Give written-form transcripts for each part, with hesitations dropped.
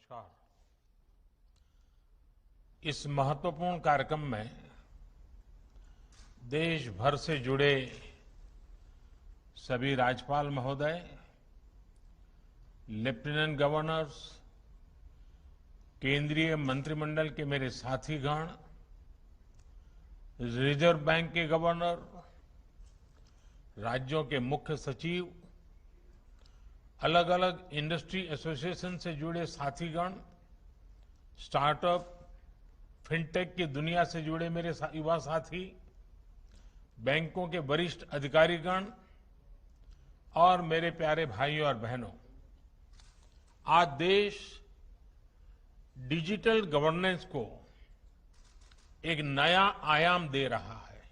नमस्कार। इस महत्वपूर्ण कार्यक्रम में देश भर से जुड़े सभी राज्यपाल महोदय, लेफ्टिनेंट गवर्नर्स, केंद्रीय मंत्रिमंडल के मेरे साथीगण, रिजर्व बैंक के गवर्नर, राज्यों के मुख्य सचिव, अलग अलग इंडस्ट्री एसोसिएशन से जुड़े साथीगण, स्टार्टअप, फिनटेक की दुनिया से जुड़े मेरे युवा साथी, बैंकों के वरिष्ठ अधिकारीगण और मेरे प्यारे भाइयों और बहनों, आज देश डिजिटल गवर्नेंस को एक नया आयाम दे रहा है।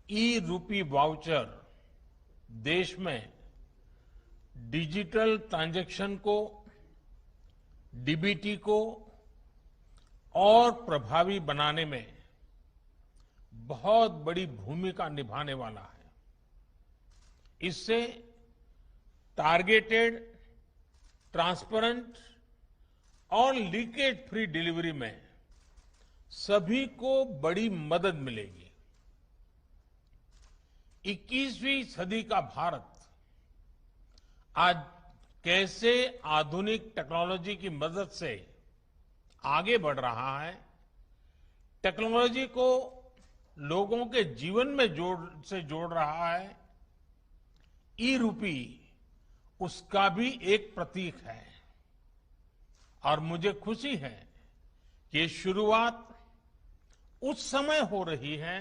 ई रूपी वाउचर देश में डिजिटल ट्रांजैक्शन को, डीबीटी को और प्रभावी बनाने में बहुत बड़ी भूमिका निभाने वाला है। इससे टारगेटेड, ट्रांसपेरेंट और लीकेज फ्री डिलीवरी में सभी को बड़ी मदद मिलेगी। 21वीं सदी का भारत आज कैसे आधुनिक टेक्नोलॉजी की मदद से आगे बढ़ रहा है, टेक्नोलॉजी को लोगों के जीवन में जोड़ रहा है, ई रूपी उसका भी एक प्रतीक है। और मुझे खुशी है कि ये शुरुआत उस समय हो रही है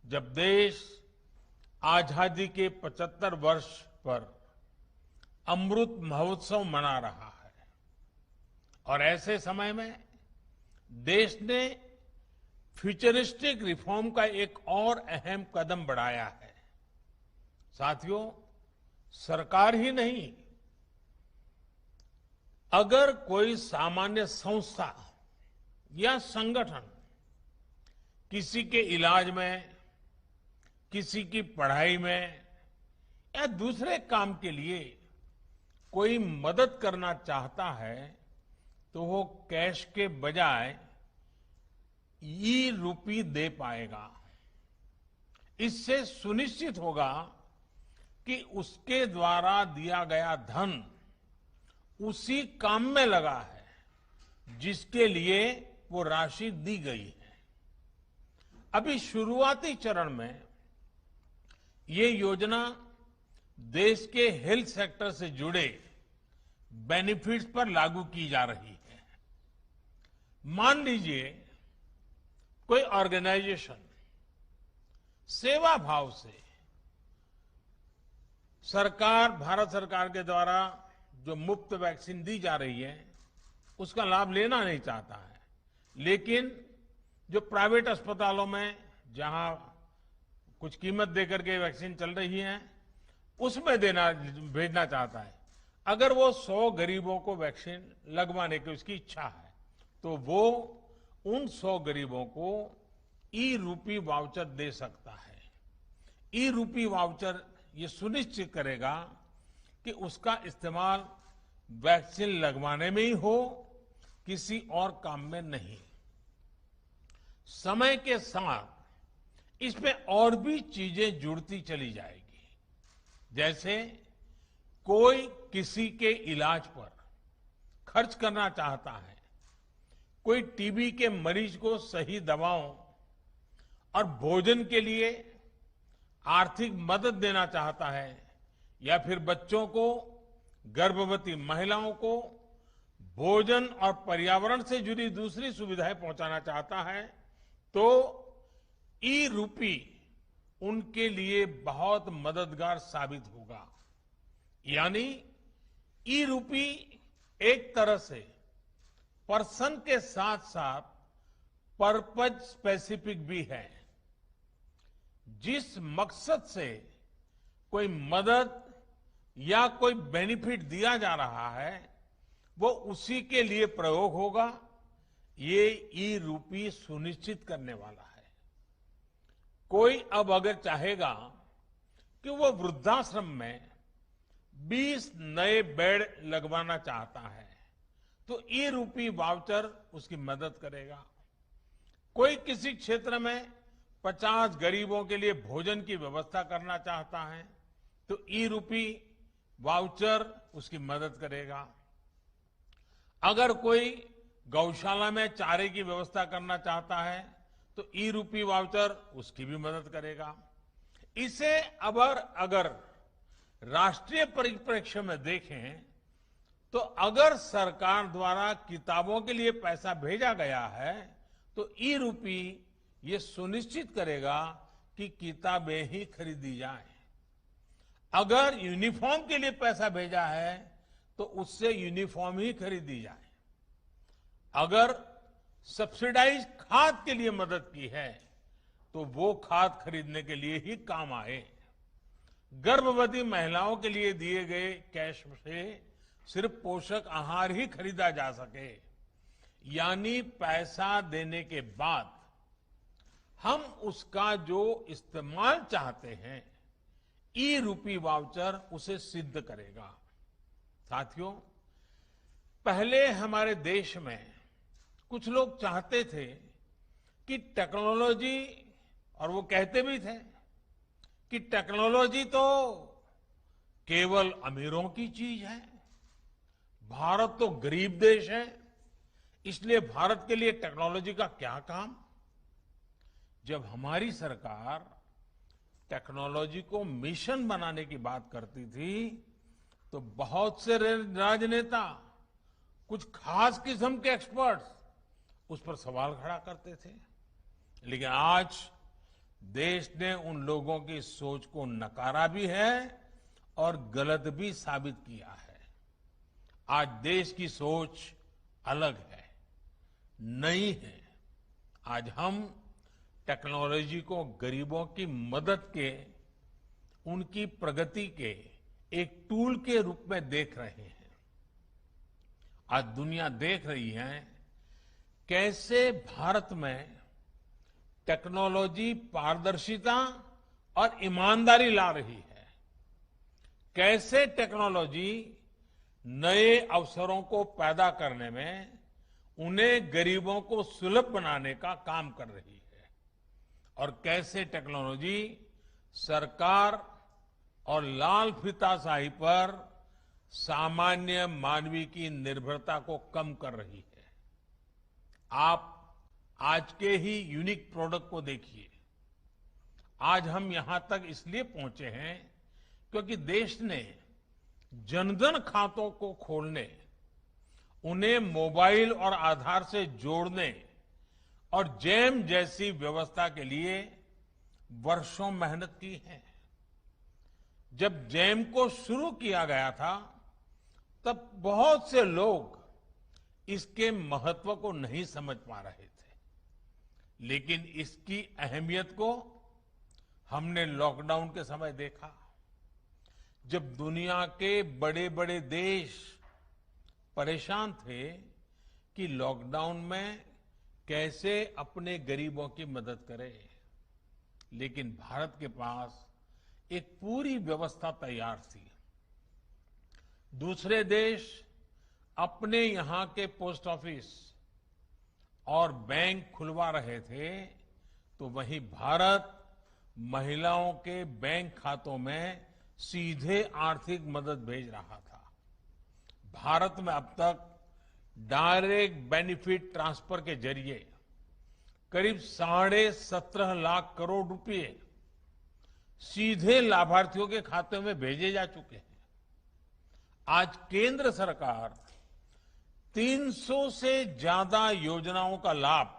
जब देश आजादी के 75 वर्ष पर अमृत महोत्सव मना रहा है। और ऐसे समय में देश ने फ्यूचरिस्टिक रिफॉर्म का एक और अहम कदम बढ़ाया है। साथियों, सरकार ही नहीं, अगर कोई सामान्य संस्था या संगठन किसी के इलाज में, किसी की पढ़ाई में या दूसरे काम के लिए कोई मदद करना चाहता है तो वो कैश के बजाय ई रूपी दे पाएगा। इससे सुनिश्चित होगा कि उसके द्वारा दिया गया धन उसी काम में लगा है जिसके लिए वो राशि दी गई है। अभी शुरुआती चरण में ये योजना देश के हेल्थ सेक्टर से जुड़े बेनिफिट्स पर लागू की जा रही है। मान लीजिए कोई ऑर्गेनाइजेशन सेवा भाव से भारत सरकार के द्वारा जो मुफ्त वैक्सीन दी जा रही है उसका लाभ लेना नहीं चाहता है, लेकिन जो प्राइवेट अस्पतालों में जहां कुछ कीमत देकर के वैक्सीन चल रही है उसमें भेजना चाहता है। अगर वो 100 गरीबों को वैक्सीन लगवाने की उसकी इच्छा है तो वो उन 100 गरीबों को ई रूपी वाउचर दे सकता है। ई रूपी वाउचर ये सुनिश्चित करेगा कि उसका इस्तेमाल वैक्सीन लगवाने में ही हो, किसी और काम में नहीं। समय के साथ इसमें और भी चीजें जुड़ती चली जाएगी। जैसे कोई किसी के इलाज पर खर्च करना चाहता है, कोई टीबी के मरीज को सही दवाओं और भोजन के लिए आर्थिक मदद देना चाहता है, या फिर बच्चों को, गर्भवती महिलाओं को भोजन और पर्यावरण से जुड़ी दूसरी सुविधाएं पहुंचाना चाहता है, तो ई रूपी उनके लिए बहुत मददगार साबित होगा। यानी ई रूपी एक तरह से पर्सन के साथ साथ पर्पज स्पेसिफिक भी है। जिस मकसद से कोई मदद या कोई बेनिफिट दिया जा रहा है वो उसी के लिए प्रयोग होगा, ये ई रूपी सुनिश्चित करने वाला है। कोई अब अगर चाहेगा कि वो वृद्धाश्रम में 20 नए बेड लगवाना चाहता है तो ई रूपी वाउचर उसकी मदद करेगा। कोई किसी क्षेत्र में 50 गरीबों के लिए भोजन की व्यवस्था करना चाहता है तो ई रूपी वाउचर उसकी मदद करेगा। अगर कोई गौशाला में चारे की व्यवस्था करना चाहता है तो ई रूपी वाउचर उसकी भी मदद करेगा। इसे अगर राष्ट्रीय परिप्रेक्ष्य में देखें तो अगर सरकार द्वारा किताबों के लिए पैसा भेजा गया है तो ई रूपी ये सुनिश्चित करेगा कि किताबें ही खरीदी जाएं। अगर यूनिफॉर्म के लिए पैसा भेजा है तो उससे यूनिफॉर्म ही खरीदी जाए। अगर सब्सिडाइज खाद के लिए मदद की है तो वो खाद खरीदने के लिए ही काम आए। गर्भवती महिलाओं के लिए दिए गए कैश से सिर्फ पोषक आहार ही खरीदा जा सके, यानी पैसा देने के बाद हम उसका जो इस्तेमाल चाहते हैं ई रूपी वाउचर उसे सिद्ध करेगा। साथियों, पहले हमारे देश में कुछ लोग चाहते थे कि टेक्नोलॉजी, और वो कहते भी थे कि टेक्नोलॉजी तो केवल अमीरों की चीज है, भारत तो गरीब देश है, इसलिए भारत के लिए टेक्नोलॉजी का क्या काम। जब हमारी सरकार टेक्नोलॉजी को मिशन बनाने की बात करती थी तो बहुत से राजनेता, कुछ खास किस्म के एक्सपर्ट्स उस पर सवाल खड़ा करते थे। लेकिन आज देश ने उन लोगों की सोच को नकारा भी है और गलत भी साबित किया है। आज देश की सोच अलग है, नई है। आज हम टेक्नोलॉजी को गरीबों की मदद के, उनकी प्रगति के एक टूल के रूप में देख रहे हैं। आज दुनिया देख रही है कैसे भारत में टेक्नोलॉजी पारदर्शिता और ईमानदारी ला रही है, कैसे टेक्नोलॉजी नए अवसरों को पैदा करने में, उन्हें गरीबों को सुलभ बनाने का काम कर रही है, और कैसे टेक्नोलॉजी सरकार और लाल फीताशाही पर सामान्य मानवी की निर्भरता को कम कर रही है। आप आज के ही यूनिक प्रोडक्ट को देखिए। आज हम यहां तक इसलिए पहुंचे हैं क्योंकि देश ने जनधन खातों को खोलने, उन्हें मोबाइल और आधार से जोड़ने और जैम जैसी व्यवस्था के लिए वर्षों मेहनत की है। जब जैम को शुरू किया गया था तब बहुत से लोग इसके महत्व को नहीं समझ पा रहे थे, लेकिन इसकी अहमियत को हमने लॉकडाउन के समय देखा। जब दुनिया के बड़े बड़े देश परेशान थे कि लॉकडाउन में कैसे अपने गरीबों की मदद करें, लेकिन भारत के पास एक पूरी व्यवस्था तैयार थी। दूसरे देश अपने यहां के पोस्ट ऑफिस और बैंक खुलवा रहे थे तो वहीं भारत महिलाओं के बैंक खातों में सीधे आर्थिक मदद भेज रहा था। भारत में अब तक डायरेक्ट बेनिफिट ट्रांसफर के जरिए करीब 17.5 लाख करोड़ रुपए सीधे लाभार्थियों के खाते में भेजे जा चुके हैं। आज केंद्र सरकार 300 से ज्यादा योजनाओं का लाभ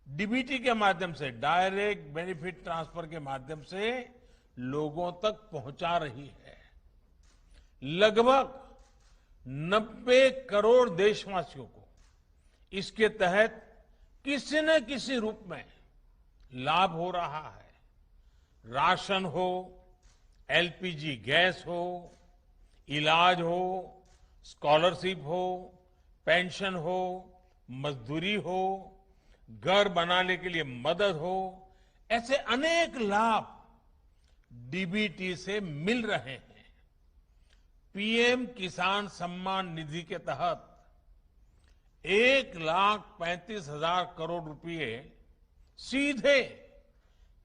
डीबीटी के माध्यम से, डायरेक्ट बेनिफिट ट्रांसफर के माध्यम से लोगों तक पहुंचा रही है। लगभग 90 करोड़ देशवासियों को इसके तहत किसी न किसी रूप में लाभ हो रहा है। राशन हो, एलपीजी गैस हो, इलाज हो, स्कॉलरशिप हो, पेंशन हो, मजदूरी हो, घर बनाने के लिए मदद हो, ऐसे अनेक लाभ डीबीटी से मिल रहे हैं। पीएम किसान सम्मान निधि के तहत 1,35,000 करोड़ रुपए सीधे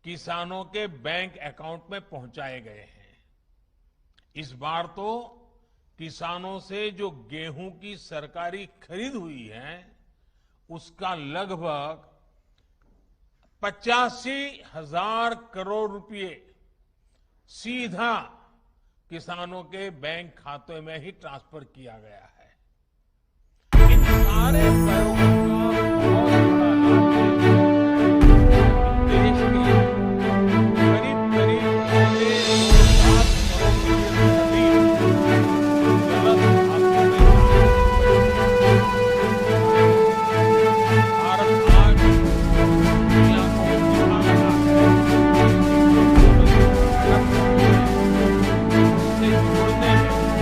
किसानों के बैंक अकाउंट में पहुंचाए गए हैं। इस बार तो किसानों से जो गेहूं की सरकारी खरीद हुई है, उसका लगभग 85,000 करोड़ रुपए सीधा किसानों के बैंक खाते में ही ट्रांसफर किया गया है। इन सारे प्रयोगों का बहुत बड़ा लाभ देश के करीब करीब 7 करोड़ रुपए गलत खातों में भारत आज दुनिया को दिखा रहा है से जुड़ने में